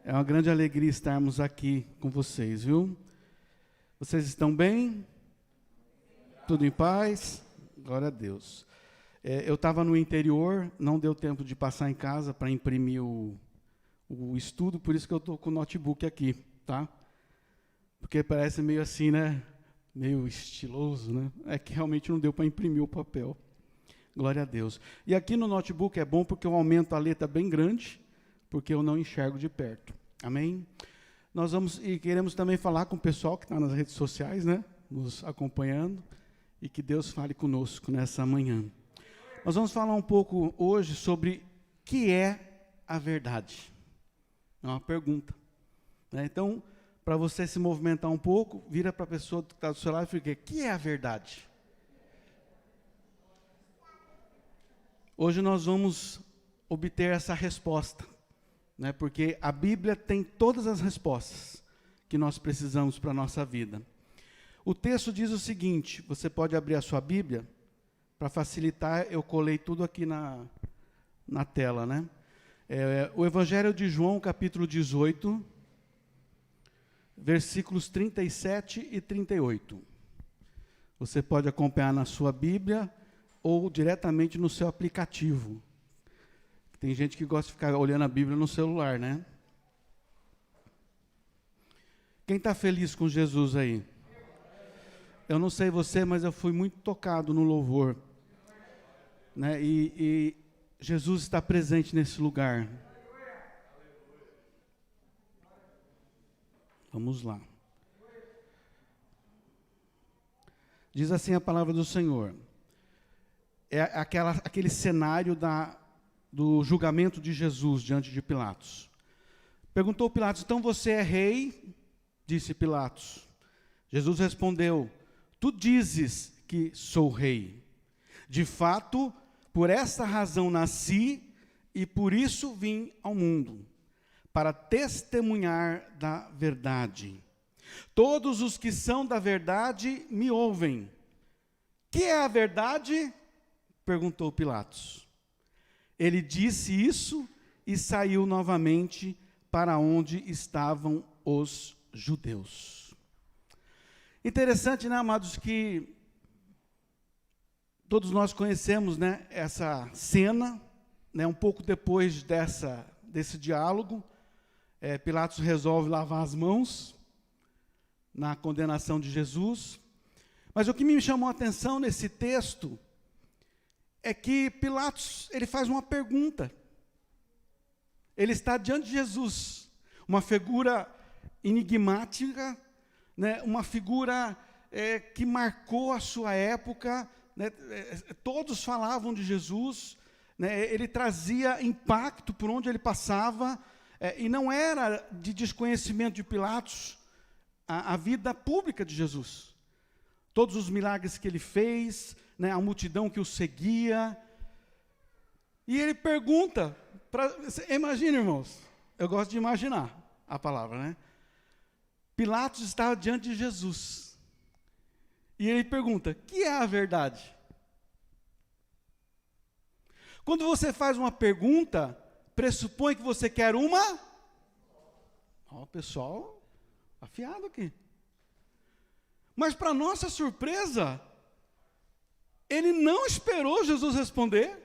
É uma grande alegria estarmos aqui com vocês, viu? Vocês estão bem? Tudo em paz? Glória a Deus. Eu estava no interior, não deu tempo de passar em casa para imprimir o estudo, por isso que eu estou com o notebook aqui, tá? Porque parece meio assim, né? Meio estiloso, né? É que realmente não deu para imprimir o papel. Glória a Deus. E aqui no notebook é bom porque eu aumento a letra bem grande, porque eu não enxergo de perto. Amém? Nós vamos e queremos também falar com o pessoal que está nas redes sociais, né? Nos acompanhando, e que Deus fale conosco nessa manhã. Nós vamos falar um pouco hoje sobre o que é a verdade. É uma pergunta, né? Então, para você se movimentar um pouco, vira para a pessoa que está do seu lado e fica: o que é a verdade? Hoje nós vamos obter essa resposta, né? Porque a Bíblia tem todas as respostas que nós precisamos para a nossa vida. O texto diz o seguinte, você pode abrir a sua Bíblia, para facilitar, eu colei tudo aqui na tela, né? O Evangelho de João, capítulo 18, versículos 37 e 38. Você pode acompanhar na sua Bíblia ou diretamente no seu aplicativo. Tem gente que gosta de ficar olhando a Bíblia no celular, né? Quem está feliz com Jesus aí? Eu não sei você, mas eu fui muito tocado no louvor, né? E Jesus está presente nesse lugar. Vamos lá. Diz assim a palavra do Senhor. É aquele cenário do julgamento de Jesus diante de Pilatos. Perguntou Pilatos: então você é rei? Disse Pilatos. Jesus respondeu: tu dizes que sou rei. De fato, por esta razão nasci e por isso vim ao mundo, para testemunhar da verdade. Todos os que são da verdade me ouvem. Que é a verdade? Perguntou Pilatos. Ele disse isso e saiu novamente para onde estavam os judeus. Interessante, né, amados, que todos nós conhecemos, né, essa cena, né, um pouco depois desse diálogo, Pilatos resolve lavar as mãos na condenação de Jesus. Mas o que me chamou a atenção nesse texto é que Pilatos, ele faz uma pergunta. Ele está diante de Jesus, uma figura enigmática, né, uma figura que marcou a sua época, né, todos falavam de Jesus, né, ele trazia impacto por onde ele passava, e não era de desconhecimento de Pilatos a vida pública de Jesus. Todos os milagres que ele fez, né, a multidão que o seguia. E ele pergunta, imagina, irmãos, eu gosto de imaginar a palavra, né? Pilatos estava diante de Jesus. E ele pergunta: que é a verdade? Quando você faz uma pergunta, pressupõe que você quer uma... Ó, o pessoal afiado aqui. Mas, para nossa surpresa, ele não esperou Jesus responder.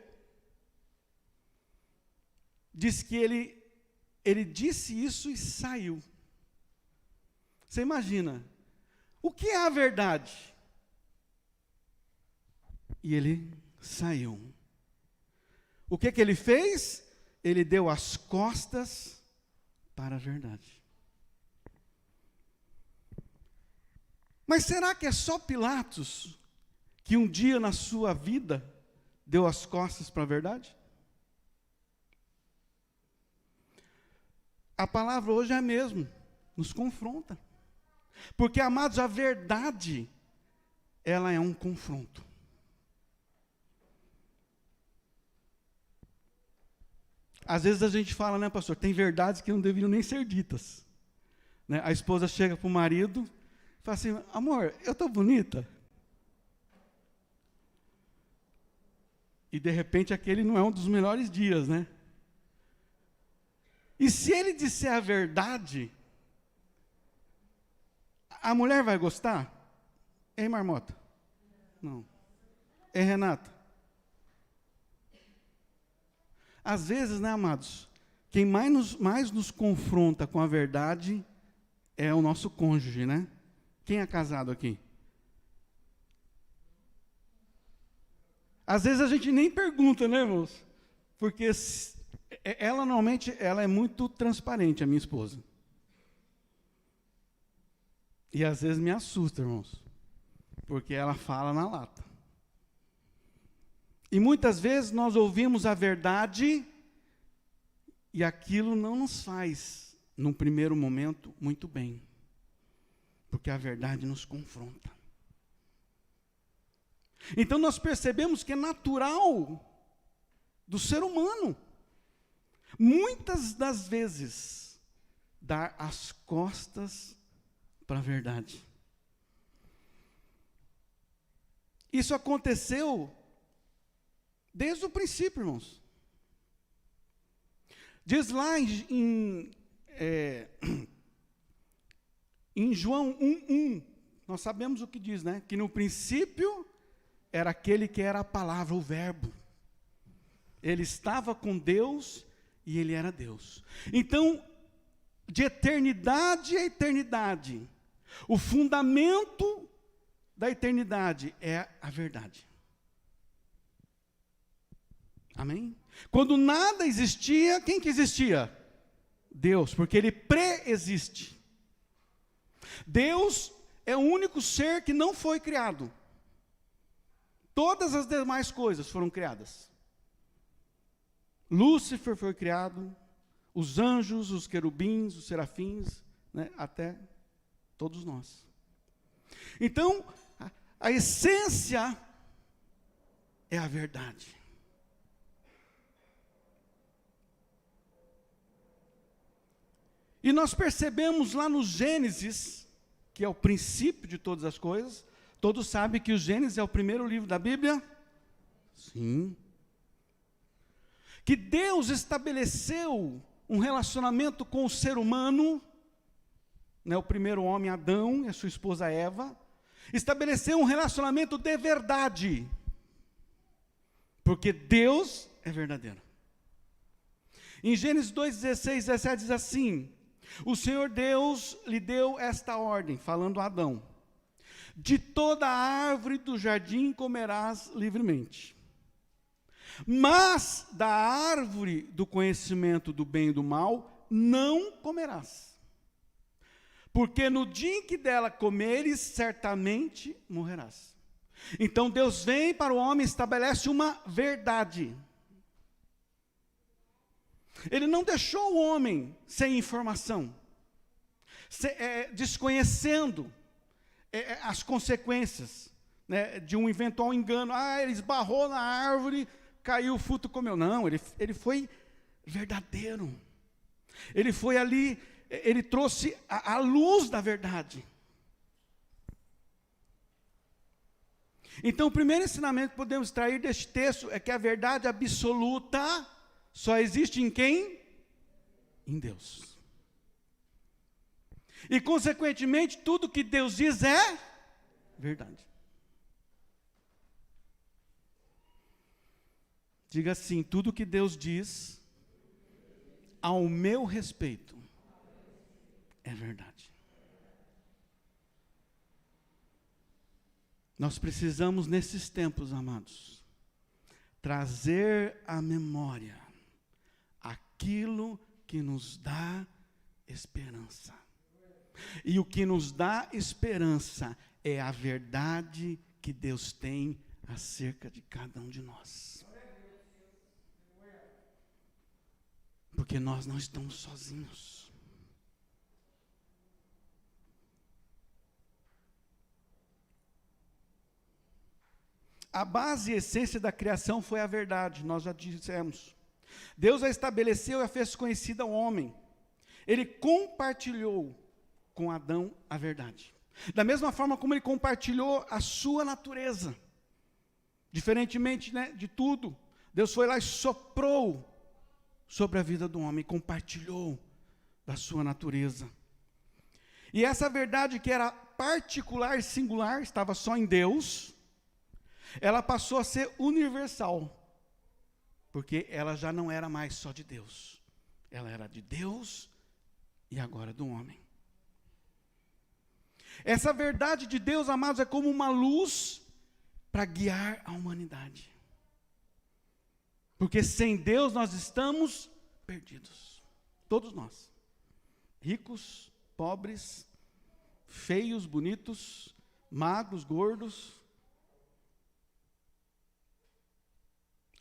Diz que ele disse isso e saiu. Você imagina, o que é a verdade? E ele saiu. O que ele fez? Ele deu as costas para a verdade. Mas será que é só Pilatos que um dia na sua vida deu as costas para a verdade? A palavra hoje é a mesma, nos confronta. Porque, amados, a verdade, ela é um confronto. Às vezes a gente fala, né, pastor, tem verdades que não deveriam nem ser ditas. Né? A esposa chega para o marido e fala assim: amor, eu estou bonita? E de repente aquele não é um dos melhores dias, né? E se ele disser a verdade, a mulher vai gostar? Hein, Marmota? Não. Hein, Renata? Às vezes, né, amados? Quem mais nos confronta com a verdade é o nosso cônjuge, né? Quem é casado aqui? Às vezes a gente nem pergunta, né, irmãos? Porque ela normalmente ela é muito transparente, a minha esposa. E às vezes me assusta, irmãos. Porque ela fala na lata. E muitas vezes nós ouvimos a verdade e aquilo não nos faz, num primeiro momento, muito bem. Porque a verdade nos confronta. Então nós percebemos que é natural do ser humano, muitas das vezes, dar as costas para a verdade. Isso aconteceu desde o princípio, irmãos. Diz lá em João 1:1, nós sabemos o que diz, né? Que no princípio era aquele que era a palavra, o verbo. Ele estava com Deus e ele era Deus. Então, de eternidade a eternidade, o fundamento da eternidade é a verdade. Amém? Quando nada existia, quem que existia? Deus, porque ele pré-existe. Deus é o único ser que não foi criado. Todas as demais coisas foram criadas. Lúcifer foi criado, os anjos, os querubins, os serafins, né, até todos nós. Então, a essência é a verdade. E nós percebemos lá no Gênesis, que é o princípio de todas as coisas. Todos sabem que o Gênesis é o primeiro livro da Bíblia? Sim. Que Deus estabeleceu um relacionamento com o ser humano, né, o primeiro homem Adão e a sua esposa Eva, estabeleceu um relacionamento de verdade, porque Deus é verdadeiro. Em Gênesis 2:16, 17 diz assim: o Senhor Deus lhe deu esta ordem, falando a Adão: de toda árvore do jardim comerás livremente, mas da árvore do conhecimento do bem e do mal não comerás, porque no dia em que dela comeres, certamente morrerás. Então Deus vem para o homem e estabelece uma verdade. Ele não deixou o homem sem informação, desconhecendo as consequências, né, de um eventual engano. Ele esbarrou na árvore, caiu o fruto, comeu. Não, ele foi verdadeiro. Ele foi ali, ele trouxe a luz da verdade. Então, o primeiro ensinamento que podemos extrair deste texto é que a verdade absoluta só existe em quem? Em Deus. E, consequentemente, tudo que Deus diz é verdade. Diga assim: tudo que Deus diz ao meu respeito é verdade. Nós precisamos, nesses tempos, amados, trazer à memória aquilo que nos dá esperança. E o que nos dá esperança é a verdade que Deus tem acerca de cada um de nós. Porque nós não estamos sozinhos. A base e essência da criação foi a verdade, nós já dissemos. Deus a estabeleceu e a fez conhecida ao homem. Ele compartilhou com Adão a verdade. Da mesma forma como ele compartilhou a sua natureza. Diferentemente, né, de tudo, Deus foi lá e soprou sobre a vida do homem, compartilhou da sua natureza. E essa verdade que era particular e singular, estava só em Deus, ela passou a ser universal, porque ela já não era mais só de Deus, ela era de Deus e agora do homem. Essa verdade de Deus, amados, é como uma luz para guiar a humanidade. Porque sem Deus nós estamos perdidos. Todos nós. Ricos, pobres, feios, bonitos, magros, gordos.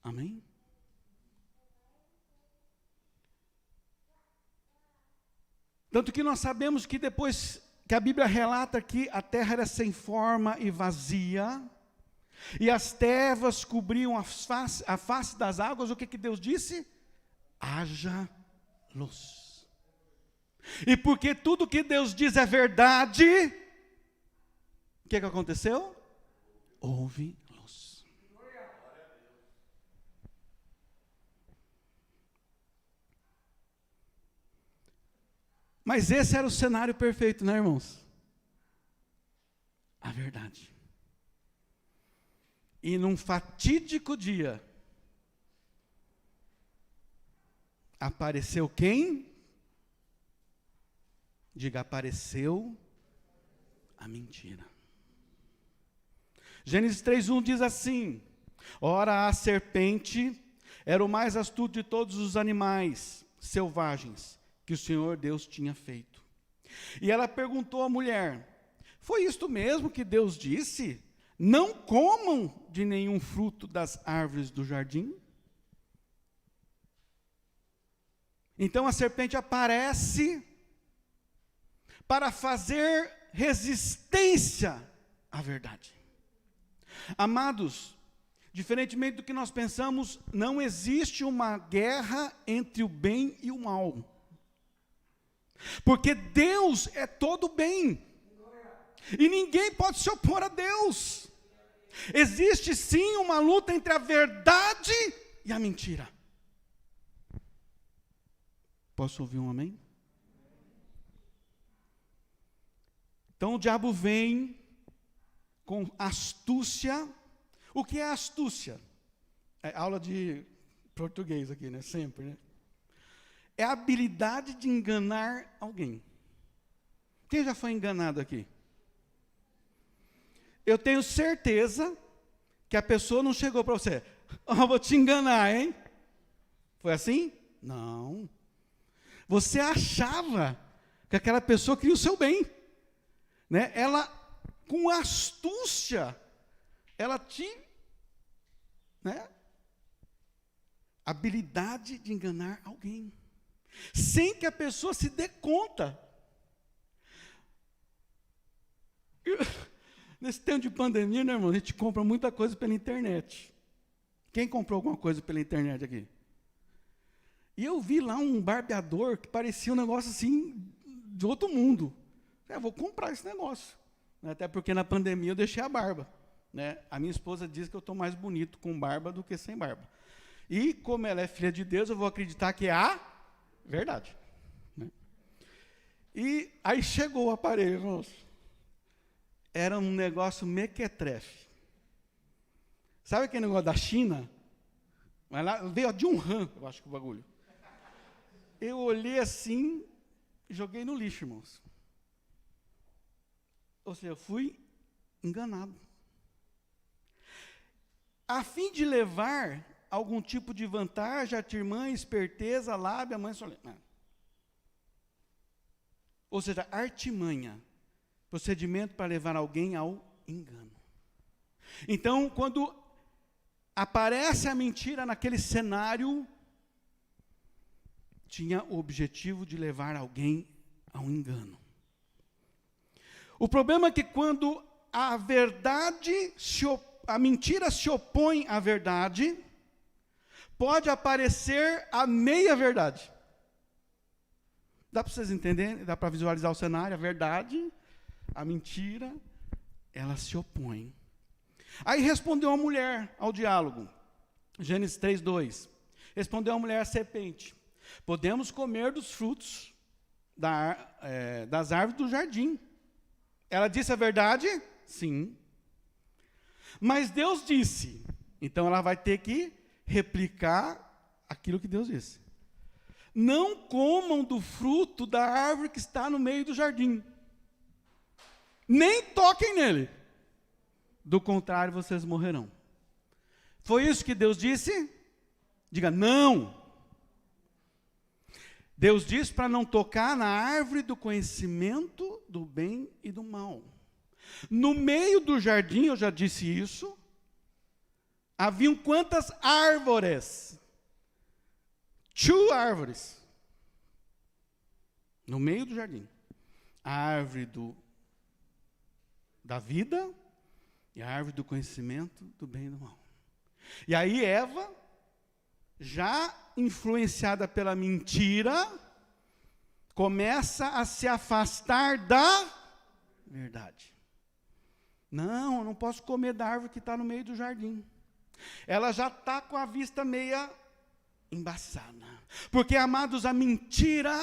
Amém? Tanto que nós sabemos que depois que a Bíblia relata que a terra era sem forma e vazia, e as trevas cobriam a face das águas, o que Deus disse? Haja luz. E porque tudo que Deus diz é verdade, o que aconteceu? Houve luz. Mas esse era o cenário perfeito, né, irmãos? A verdade. E num fatídico dia, apareceu quem? Diga, apareceu a mentira. Gênesis 3:1 diz assim: ora, a serpente era o mais astuto de todos os animais selvagens que o Senhor Deus tinha feito. E ela perguntou à mulher: foi isto mesmo que Deus disse? Não comam de nenhum fruto das árvores do jardim? Então a serpente aparece para fazer resistência à verdade. Amados, diferentemente do que nós pensamos, não existe uma guerra entre o bem e o mal. Porque Deus é todo bem. E ninguém pode se opor a Deus. Existe sim uma luta entre a verdade e a mentira. Posso ouvir um amém? Então o diabo vem com astúcia. O que é astúcia? É aula de português aqui, né? Sempre, né? É a habilidade de enganar alguém. Quem já foi enganado aqui? Eu tenho certeza que a pessoa não chegou para você: oh, vou te enganar, hein? Foi assim? Não. Você achava que aquela pessoa queria o seu bem, né? Ela, com astúcia, ela né? Habilidade de enganar alguém, sem que a pessoa se dê conta. Nesse tempo de pandemia, né, irmão, a gente compra muita coisa pela internet. Quem comprou alguma coisa pela internet aqui? E eu vi lá um barbeador que parecia um negócio assim, de outro mundo. Eu vou comprar esse negócio. Até porque na pandemia eu deixei a barba, né? A minha esposa diz que eu estou mais bonito com barba do que sem barba. E como ela é filha de Deus, eu vou acreditar que é a verdade, né? E aí chegou o aparelho, irmãos. Era um negócio mequetrefe. Sabe aquele negócio da China? Mas lá veio de um RAM, eu acho que o bagulho. Eu olhei assim, joguei no lixo, irmãos. Ou seja, eu fui enganado. A fim de levar algum tipo de vantagem, artimanha, esperteza, lábia, mãe solene. Ou seja, artimanha, procedimento para levar alguém ao engano. Então, quando aparece a mentira naquele cenário, tinha o objetivo de levar alguém a um engano. O problema é que quando a mentira se opõe à verdade, pode aparecer a meia-verdade. Dá para vocês entenderem? Dá para visualizar o cenário? A verdade, a mentira, ela se opõe. Aí respondeu a mulher ao diálogo. Gênesis 3:2. Respondeu a mulher à serpente: Podemos comer dos frutos das árvores do jardim. Ela disse a verdade? Sim. Mas Deus disse. Então ela vai ter que replicar aquilo que Deus disse. Não comam do fruto da árvore que está no meio do jardim. Nem toquem nele. Do contrário, vocês morrerão. Foi isso que Deus disse? Diga, não. Deus disse para não tocar na árvore do conhecimento do bem e do mal. No meio do jardim, eu já disse isso, haviam quantas árvores? 2 árvores. No meio do jardim. A árvore da vida e a árvore do conhecimento do bem e do mal. E aí Eva, já influenciada pela mentira, começa a se afastar da verdade. Não, eu não posso comer da árvore que está no meio do jardim. Ela já está com a vista meia embaçada. Porque, amados, a mentira,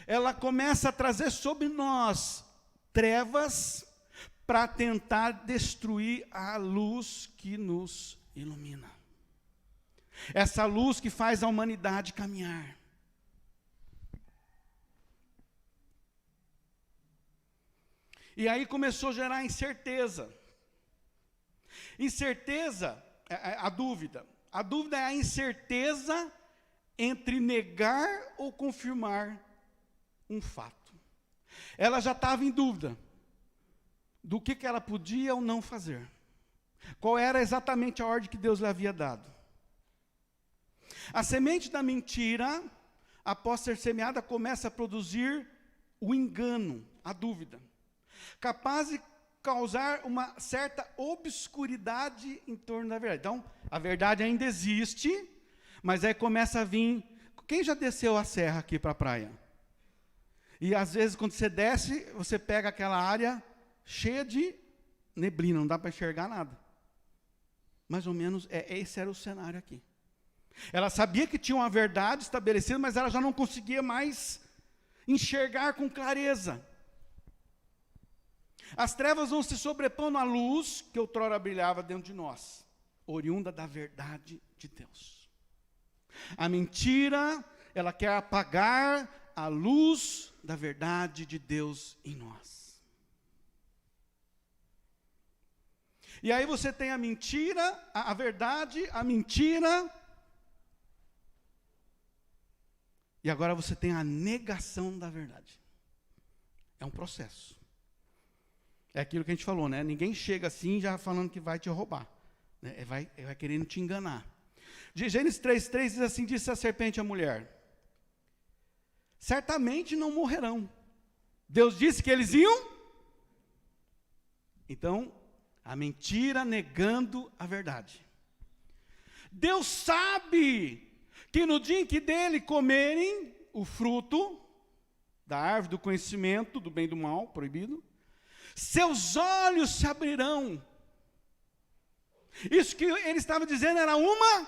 ela começa a trazer sobre nós trevas para tentar destruir a luz que nos ilumina. Essa luz que faz a humanidade caminhar. E aí começou a gerar incerteza. Incerteza é a dúvida. A dúvida é a incerteza entre negar ou confirmar um fato. Ela já estava em dúvida do que ela podia ou não fazer. Qual era exatamente a ordem que Deus lhe havia dado. A semente da mentira, após ser semeada, começa a produzir o engano, a dúvida, capaz de causar uma certa obscuridade em torno da verdade. Então, a verdade ainda existe, mas aí começa a vir... Quem já desceu a serra aqui para a praia? E às vezes, quando você desce, você pega aquela área cheia de neblina, não dá para enxergar nada. Mais ou menos, esse era o cenário aqui. Ela sabia que tinha uma verdade estabelecida, mas ela já não conseguia mais enxergar com clareza. As trevas vão se sobrepondo à luz que outrora brilhava dentro de nós, oriunda da verdade de Deus. A mentira, ela quer apagar a luz da verdade de Deus em nós. E aí você tem a mentira, a verdade, a mentira. E agora você tem a negação da verdade. É um processo. É aquilo que a gente falou, né? Ninguém chega assim já falando que vai te roubar. Né? Vai querendo te enganar. De Gênesis 3:3 diz assim, disse a serpente à mulher, certamente não morrerão. Deus disse que eles iam? Então, a mentira negando a verdade. Deus sabe que no dia em que dele comerem o fruto da árvore do conhecimento do bem e do mal, proibido, seus olhos se abrirão. Isso que ele estava dizendo era uma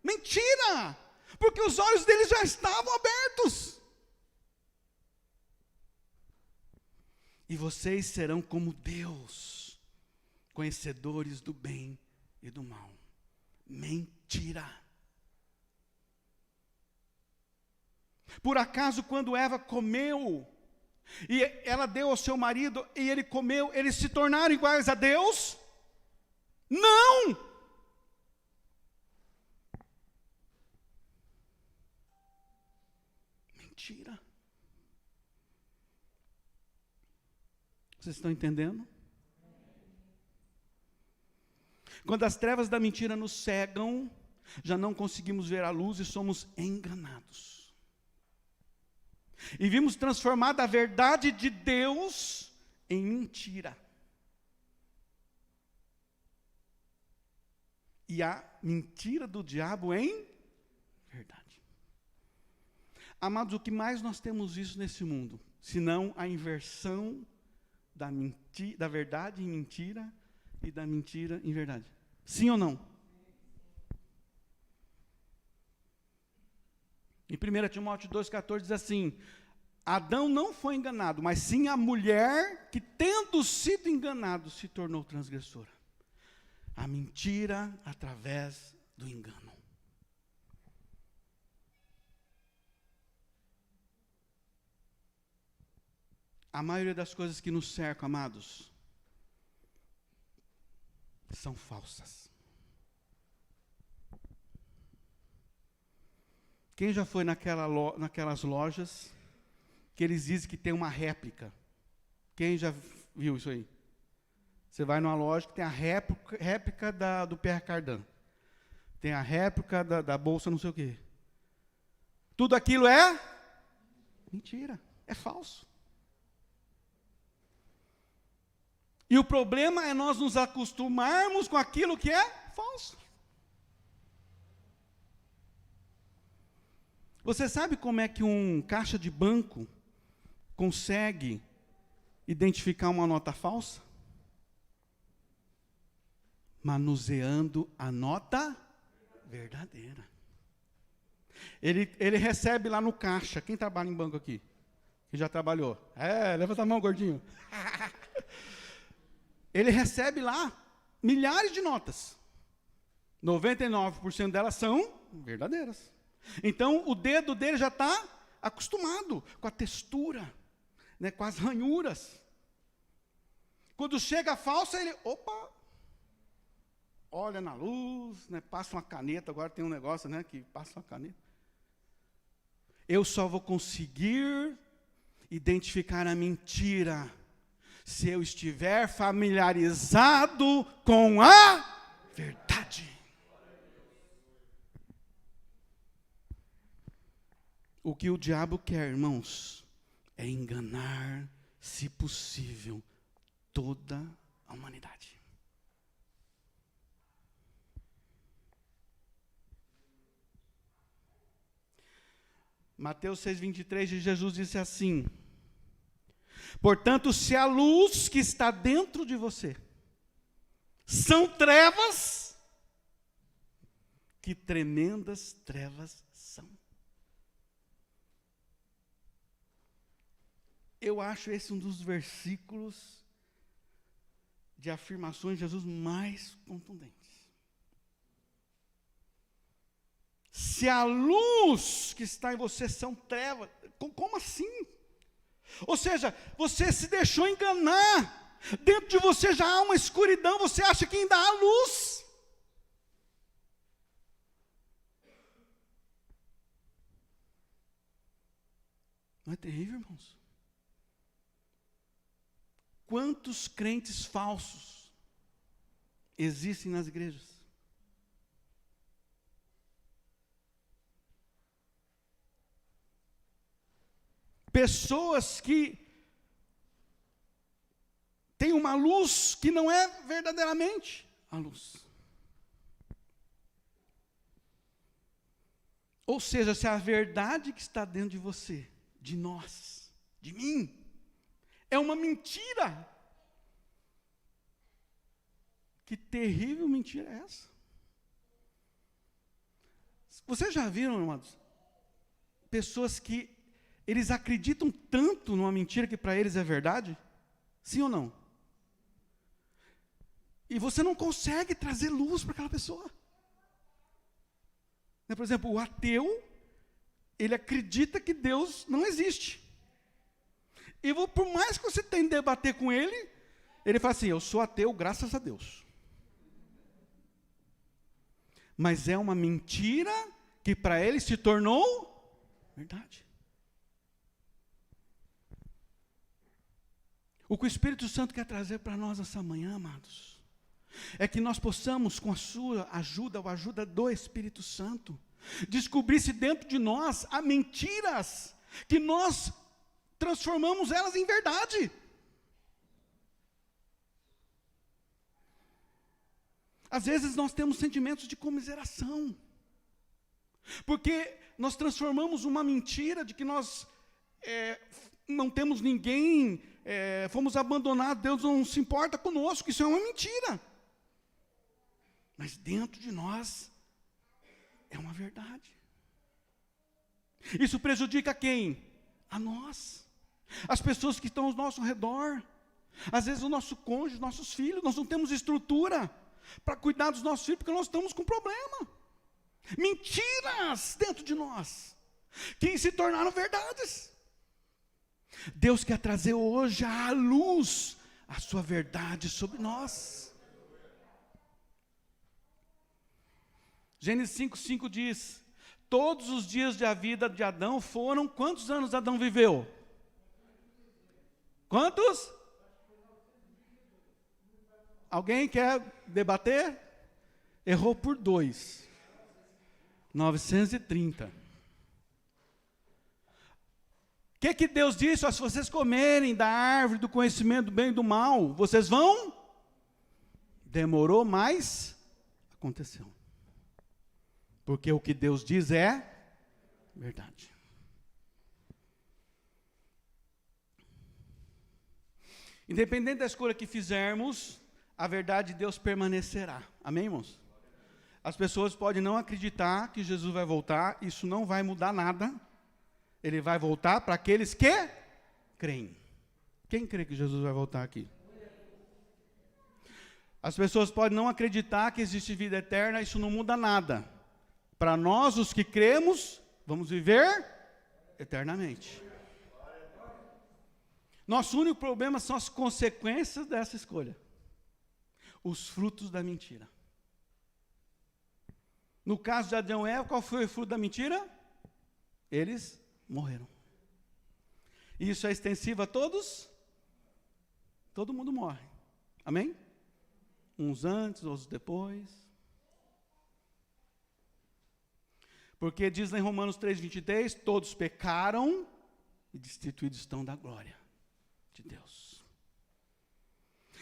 mentira, porque os olhos deles já estavam abertos. E vocês serão como Deus, conhecedores do bem e do mal. Mentira. Por acaso, quando Eva comeu, e ela deu ao seu marido, e ele comeu, eles se tornaram iguais a Deus? Não! Mentira. Vocês estão entendendo? Quando as trevas da mentira nos cegam, já não conseguimos ver a luz e somos enganados. E vimos transformada a verdade de Deus em mentira. E a mentira do diabo em verdade. Amados, o que mais nós temos visto nesse mundo, senão a inversão da verdade em mentira e da mentira em verdade? Sim ou não? Em 1 Timóteo 2,14 diz assim: Adão não foi enganado, mas sim a mulher que, tendo sido enganado, se tornou transgressora. A mentira através do engano. A maioria das coisas que nos cercam, amados, são falsas. Quem já foi naquelas lojas que eles dizem que tem uma réplica? Quem já viu isso aí? Você vai numa loja que tem a réplica do Pierre Cardin. Tem a réplica da bolsa não sei o quê. Tudo aquilo é mentira, é falso. E o problema é nós nos acostumarmos com aquilo que é falso. Você sabe como é que um caixa de banco consegue identificar uma nota falsa? Manuseando a nota verdadeira. Ele recebe lá no caixa. Quem trabalha em banco aqui? Quem já trabalhou? Levanta a mão, gordinho. Ele recebe lá milhares de notas. 99% delas são verdadeiras. Então, o dedo dele já está acostumado com a textura, né, com as ranhuras. Quando chega a falsa, ele, olha na luz, né, passa uma caneta. Agora tem um negócio, né, que passa uma caneta. Eu só vou conseguir identificar a mentira se eu estiver familiarizado com a verdade. O que o diabo quer, irmãos, é enganar, se possível, toda a humanidade. Mateus 6,23, Jesus disse assim: portanto, se a luz que está dentro de você são trevas, que tremendas trevas são. Eu acho esse um dos versículos de afirmações de Jesus mais contundentes. Se a luz que está em você são trevas, como assim? Ou seja, você se deixou enganar, dentro de você já há uma escuridão, você acha que ainda há luz. Não é terrível, irmãos? Quantos crentes falsos existem nas igrejas? Pessoas que têm uma luz que não é verdadeiramente a luz. Ou seja, se a verdade que está dentro de você, de nós, de mim, é uma mentira, que terrível mentira é essa? Vocês já viram, irmãos, pessoas que eles acreditam tanto numa mentira que para eles é verdade? Sim ou não? E você não consegue trazer luz para aquela pessoa. Por exemplo, o ateu, ele acredita que Deus não existe. E por mais que você tente debater com ele, ele fala assim: eu sou ateu, graças a Deus. Mas é uma mentira que para ele se tornou verdade. O que o Espírito Santo quer trazer para nós essa manhã, amados, é que nós possamos, com a sua ajuda, ou a ajuda do Espírito Santo, descobrir se dentro de nós há mentiras que nós transformamos elas em verdade. Às vezes nós temos sentimentos de comiseração, porque nós transformamos uma mentira de que nós não temos ninguém, fomos abandonados, Deus não se importa conosco. Isso é uma mentira. Mas dentro de nós é uma verdade. Isso prejudica quem? A nós. As pessoas que estão ao nosso redor. Às vezes o nosso cônjuge, nossos filhos. Nós não temos estrutura para cuidar dos nossos filhos, porque nós estamos com problema. Mentiras dentro de nós, que se tornaram verdades. Deus quer trazer hoje à luz a sua verdade sobre nós. Gênesis 5:5 diz: todos os dias da vida de Adão foram, quantos anos Adão viveu? Quantos? Alguém quer debater? Errou por 2. 930. O que Deus disse? Se vocês comerem da árvore do conhecimento do bem e do mal, vocês vão? Demorou, mas aconteceu. Porque o que Deus diz é verdade. Independente da escolha que fizermos, a verdade de Deus permanecerá. Amém, irmãos? As pessoas podem não acreditar que Jesus vai voltar, isso não vai mudar nada. Ele vai voltar para aqueles que creem. Quem crê que Jesus vai voltar aqui? As pessoas podem não acreditar que existe vida eterna, isso não muda nada. Para nós, os que cremos, vamos viver eternamente. Nosso único problema são as consequências dessa escolha. Os frutos da mentira. No caso de Adão e Eva, qual foi o fruto da mentira? Eles morreram. Isso é extensivo a todos? Todo mundo morre. Amém? Uns antes, outros depois. Porque diz lá em Romanos 3:23, todos pecaram e destituídos estão da glória de Deus.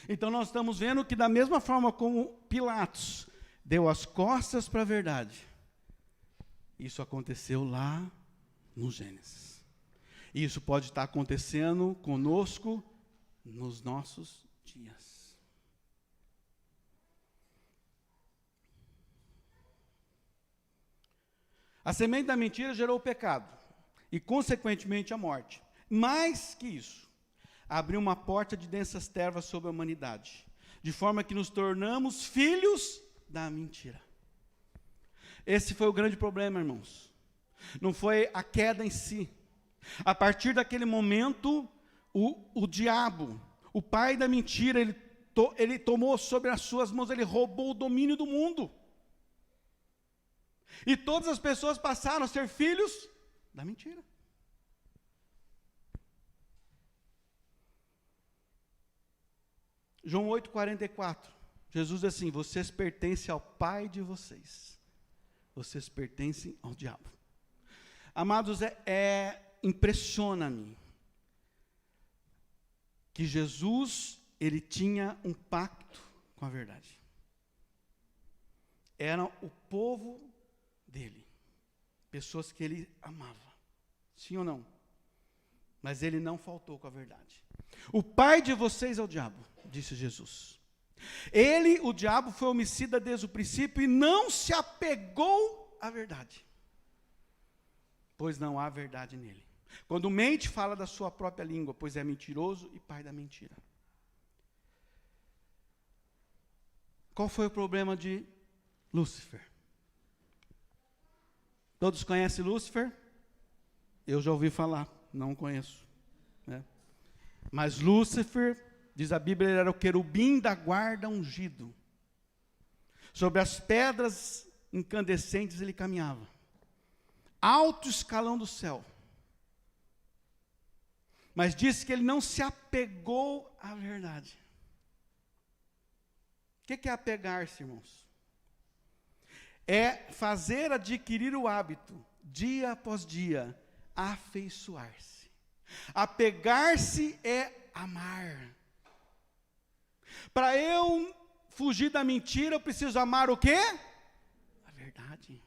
Então nós estamos vendo que da mesma forma como Pilatos deu as costas para a verdade, isso aconteceu lá no Gênesis. E isso pode estar acontecendo conosco nos nossos dias. A semente da mentira gerou o pecado e, consequentemente, a morte. Mais que isso, abriu uma porta de densas trevas sobre a humanidade, de forma que nos tornamos filhos da mentira. Esse foi o grande problema, irmãos. Não foi a queda em si. A partir daquele momento, o diabo, o pai da mentira, ele tomou sobre as suas mãos, ele roubou o domínio do mundo. E todas as pessoas passaram a ser filhos da mentira. João 8:44, Jesus diz assim: vocês pertencem ao pai de vocês, vocês pertencem ao diabo. Amados, impressiona-me que Jesus, ele tinha um pacto com a verdade. Era o povo dele, pessoas que ele amava, sim ou não? Mas ele não faltou com a verdade. O pai de vocês é o diabo, disse Jesus. Ele, o diabo, foi homicida desde o princípio e não se apegou à verdade, pois não há verdade nele. Quando mente, fala da sua própria língua, pois é mentiroso e pai da mentira. Qual foi o problema de Lúcifer? Todos conhecem Lúcifer? Eu já ouvi falar, não conheço, né? Mas Lúcifer, diz a Bíblia, ele era o querubim da guarda ungido. Sobre as pedras incandescentes ele caminhava. Alto escalão do céu. Mas disse que ele não se apegou à verdade. O que é apegar-se, irmãos? É fazer adquirir o hábito, dia após dia, afeiçoar-se. Apegar-se é amar. Para eu fugir da mentira, eu preciso amar o quê? A verdade.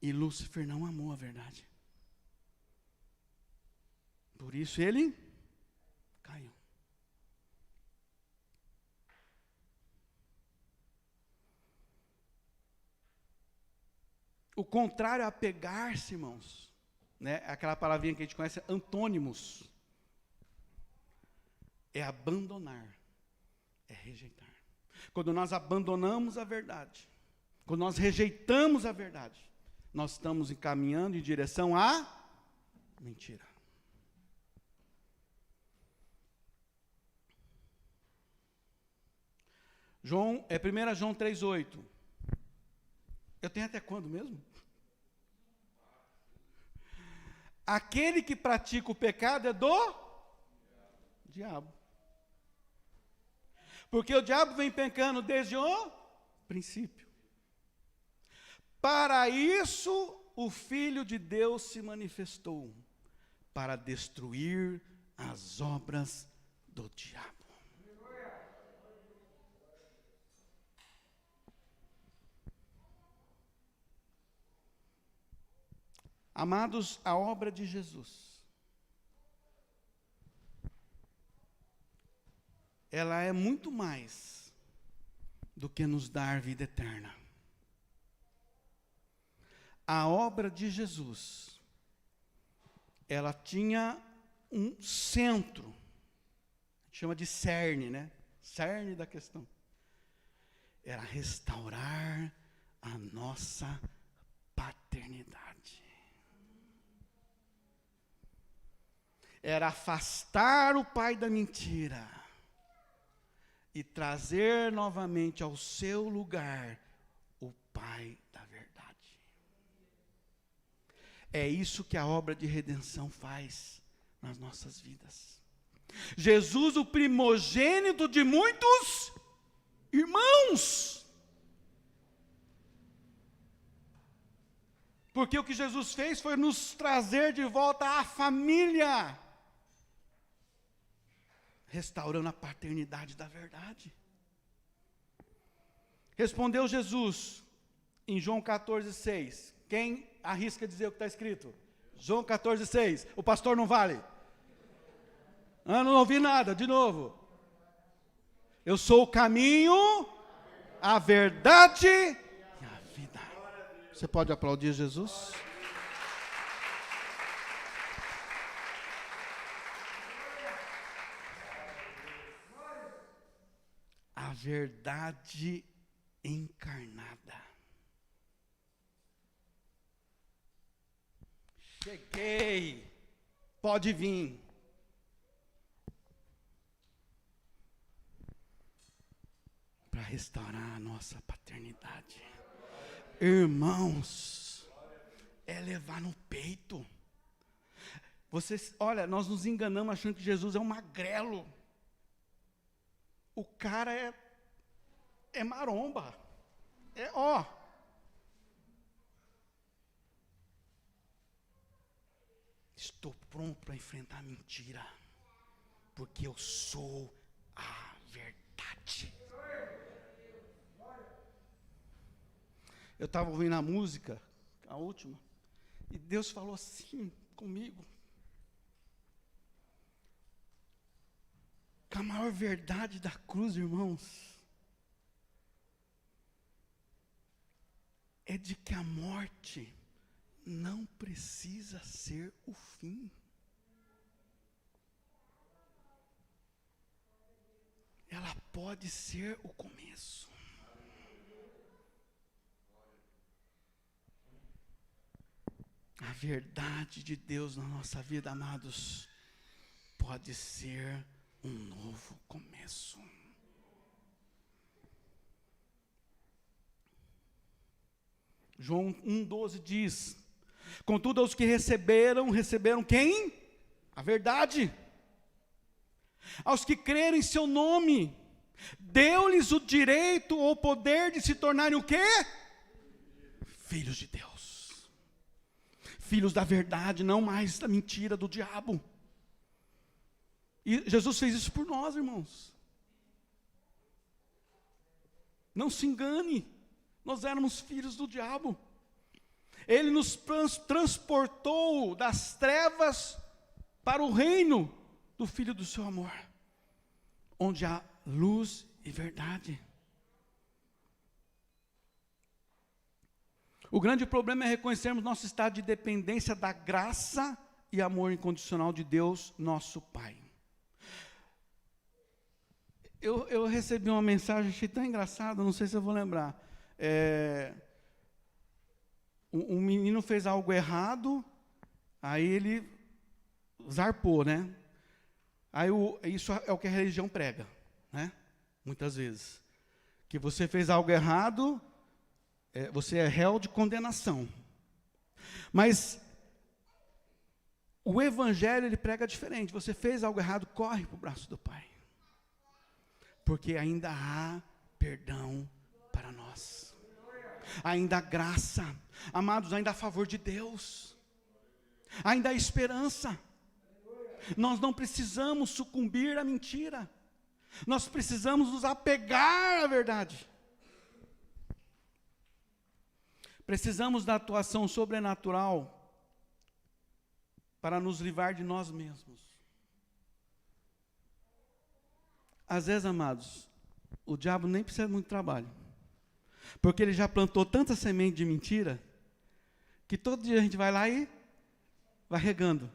E Lúcifer não amou a verdade. Por isso ele caiu. O contrário a apegar-se, irmãos, né? Aquela palavrinha que a gente conhece, antônimos. É abandonar, é rejeitar. Quando nós abandonamos a verdade, quando nós rejeitamos a verdade, nós estamos encaminhando em direção à mentira. João, 1 João 3,8. Eu tenho até quando mesmo? Aquele que pratica o pecado é do diabo. Porque o diabo vem pecando desde o princípio. Para isso, o Filho de Deus se manifestou, para destruir as obras do diabo. Amados, a obra de Jesus, ela é muito mais do que nos dar vida eterna. A obra de Jesus, ela tinha um centro, a gente chama de cerne, né? Cerne da questão. Era restaurar a nossa paternidade. Era afastar o pai da mentira e trazer novamente ao seu lugar o pai da verdade. É isso que a obra de redenção faz nas nossas vidas. Jesus, o primogênito de muitos irmãos. Porque o que Jesus fez foi nos trazer de volta à família, restaurando a paternidade da verdade. Respondeu Jesus em João 14,6. Quem arrisca dizer o que está escrito? João 14,6. O pastor não vale? Não ouvi nada, de novo. Eu sou o caminho, a verdade e a vida. Você pode aplaudir Jesus? A verdade encarnada. Cheguei. Pode vir. Para restaurar a nossa paternidade. Irmãos, é levar no peito. Vocês, olha, nós nos enganamos achando que Jesus é um magrelo. O cara é maromba. Estou pronto para enfrentar a mentira, porque eu sou a verdade. Eu estava ouvindo a música, a última, e Deus falou assim comigo. Que a maior verdade da cruz, irmãos, é de que a morte não precisa ser o fim. Ela pode ser o começo. A verdade de Deus na nossa vida, amados, pode ser um novo começo. João 1,12 diz: contudo, aos que receberam quem? A verdade. Aos que creram em seu nome, deu-lhes o direito ou poder de se tornarem o quê? Filhos de Deus. Filhos da verdade, não mais da mentira, do diabo. E Jesus fez isso por nós, irmãos. Não se engane, nós éramos filhos do diabo. Ele nos transportou das trevas para o reino do Filho do seu amor, onde há luz e verdade. O grande problema é reconhecermos nosso estado de dependência da graça e amor incondicional de Deus, nosso Pai. Eu recebi uma mensagem, achei tão engraçada, não sei se eu vou lembrar. Um menino fez algo errado, aí ele zarpou, né? Aí isso é o que a religião prega, né? Muitas vezes. Que você fez algo errado, você é réu de condenação. Mas o Evangelho, ele prega diferente. Você fez algo errado, corre para o braço do Pai. Porque ainda há perdão para nós. Ainda há graça. Amados, ainda há favor de Deus. Ainda há esperança. Nós não precisamos sucumbir à mentira. Nós precisamos nos apegar à verdade. Precisamos da atuação sobrenatural para nos livrar de nós mesmos. Às vezes, amados, o diabo nem precisa de muito trabalho. Porque ele já plantou tanta semente de mentira, que todo dia a gente vai lá e vai regando.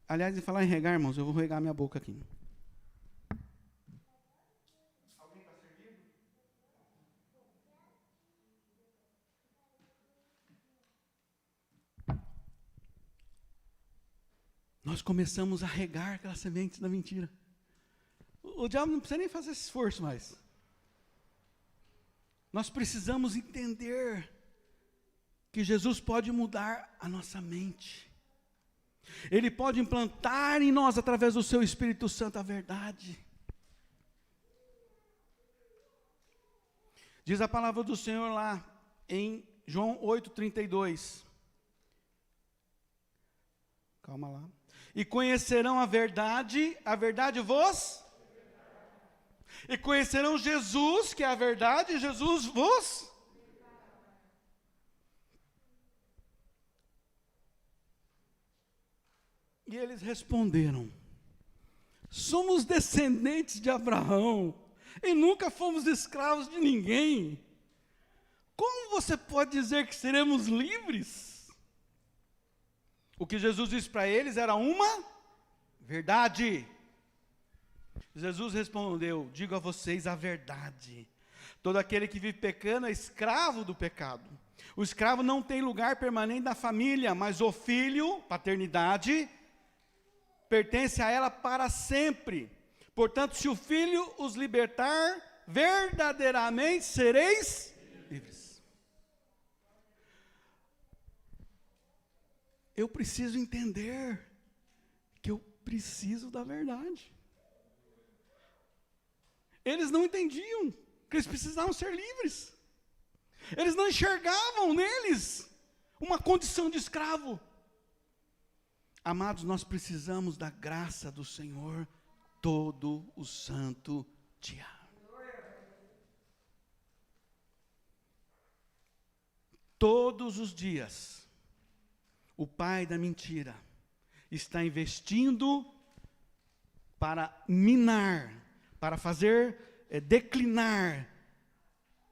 Aliás, em falar em regar, irmãos, eu vou regar minha boca aqui. Alguém está servindo? Nós começamos a regar aquelas sementes da mentira. O diabo não precisa nem fazer esse esforço mais. Nós precisamos entender que Jesus pode mudar a nossa mente. Ele pode implantar em nós, através do seu Espírito Santo, a verdade. Diz a palavra do Senhor lá, em João 8,32. Calma lá. E conhecerão a verdade vos... E conhecerão Jesus, que é a verdade, e Jesus vos... E eles responderam: somos descendentes de Abraão, e nunca fomos escravos de ninguém. Como você pode dizer que seremos livres? O que Jesus disse para eles era uma verdade. Jesus respondeu: digo a vocês a verdade. Todo aquele que vive pecando é escravo do pecado. O escravo não tem lugar permanente na família, mas o filho, paternidade, pertence a ela para sempre. Portanto, se o filho os libertar, verdadeiramente sereis livres. Eu preciso entender que eu preciso da verdade. Eles não entendiam que eles precisavam ser livres. Eles não enxergavam neles uma condição de escravo. Amados, nós precisamos da graça do Senhor todo o santo dia. Todos os dias, o pai da mentira está investindo para minar, para fazer declinar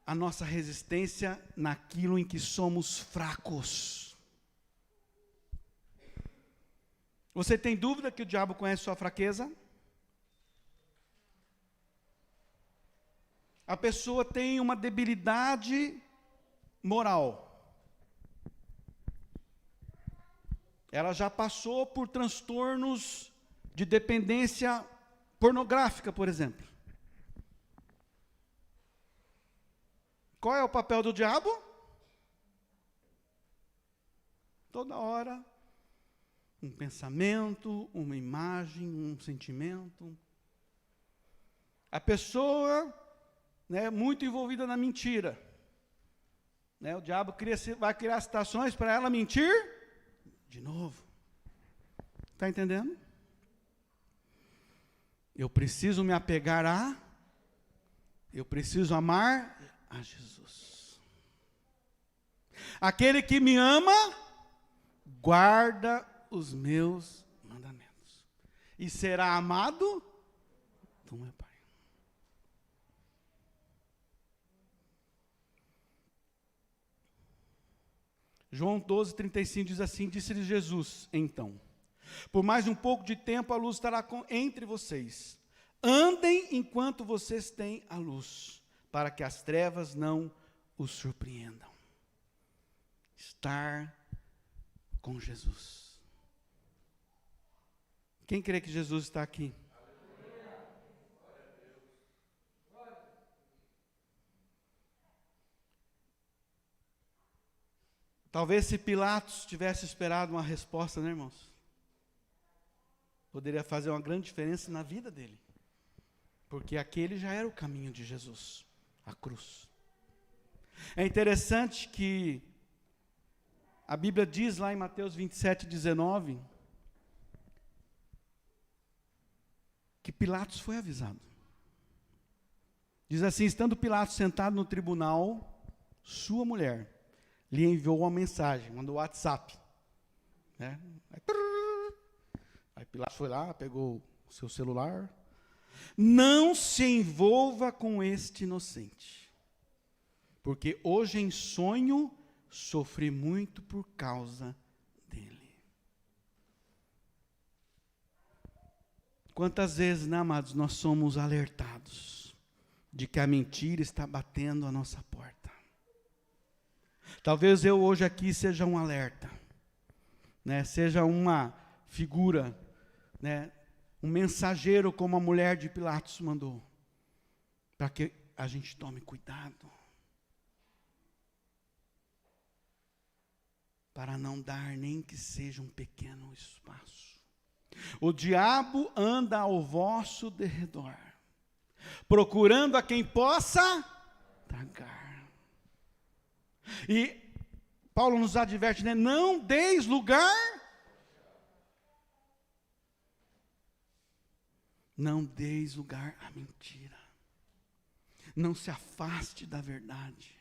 a nossa resistência naquilo em que somos fracos. Você tem dúvida que o diabo conhece sua fraqueza? A pessoa tem uma debilidade moral. Ela já passou por transtornos de dependência pornográfica, por exemplo. Qual é o papel do diabo? Toda hora, um pensamento, uma imagem, um sentimento. A pessoa, muito envolvida na mentira. O diabo vai criar situações para ela mentir de novo. Está entendendo? Eu preciso me apegar eu preciso amar a Jesus. Aquele que me ama, guarda os meus mandamentos. E será amado do meu Pai. João 12:35 diz assim: disse-lhe Jesus, então, por mais um pouco de tempo a luz estará entre vocês. Andem enquanto vocês têm a luz, para que as trevas não os surpreendam. Estar com Jesus. Quem crê que Jesus está aqui? Talvez se Pilatos tivesse esperado uma resposta, né, irmãos? Poderia fazer uma grande diferença na vida dele. Porque aquele já era o caminho de Jesus, a cruz. É interessante que a Bíblia diz lá em Mateus 27:19, que Pilatos foi avisado. Diz assim: estando Pilatos sentado no tribunal, sua mulher lhe enviou uma mensagem, mandou WhatsApp. Né? Aí Pilatos foi lá, pegou o seu celular. Não se envolva com este inocente, porque hoje em sonho sofri muito por causa dele. Quantas vezes, né, amados, nós somos alertados de que a mentira está batendo a nossa porta. Talvez eu hoje aqui seja um alerta, né, seja uma figura, né, um mensageiro como a mulher de Pilatos mandou, para que a gente tome cuidado, para não dar nem que seja um pequeno espaço. O diabo anda ao vosso derredor, procurando a quem possa tragar. E Paulo nos adverte, né? Não deis lugar. Não deis lugar à mentira. Não se afaste da verdade.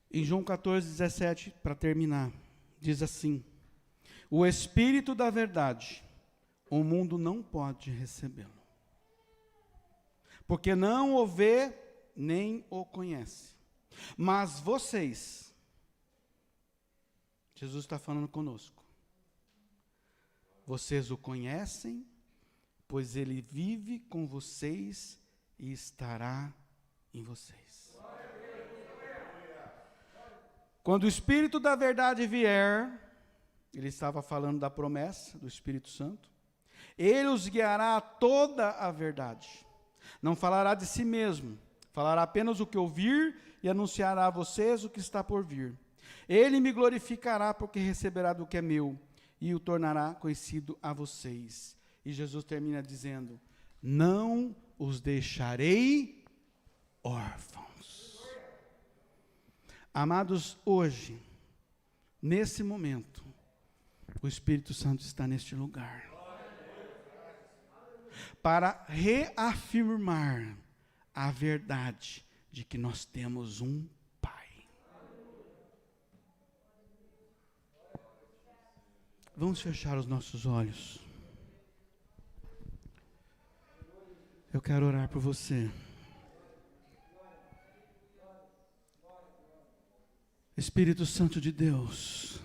Em João 14:17, para terminar, diz assim: o Espírito da verdade, o mundo não pode recebê-lo, porque não o vê nem o conhece. Mas vocês, Jesus está falando conosco, vocês o conhecem, pois ele vive com vocês e estará em vocês. Quando o Espírito da verdade vier, ele estava falando da promessa do Espírito Santo, ele os guiará a toda a verdade. Não falará de si mesmo, falará apenas o que ouvir e anunciará a vocês o que está por vir. Ele me glorificará porque receberá do que é meu e o tornará conhecido a vocês. E Jesus termina dizendo: não os deixarei órfãos. Amados, hoje, nesse momento, o Espírito Santo está neste lugar para reafirmar a verdade de que nós temos um Pai. Vamos fechar os nossos olhos. Eu quero orar por você. Espírito Santo de Deus,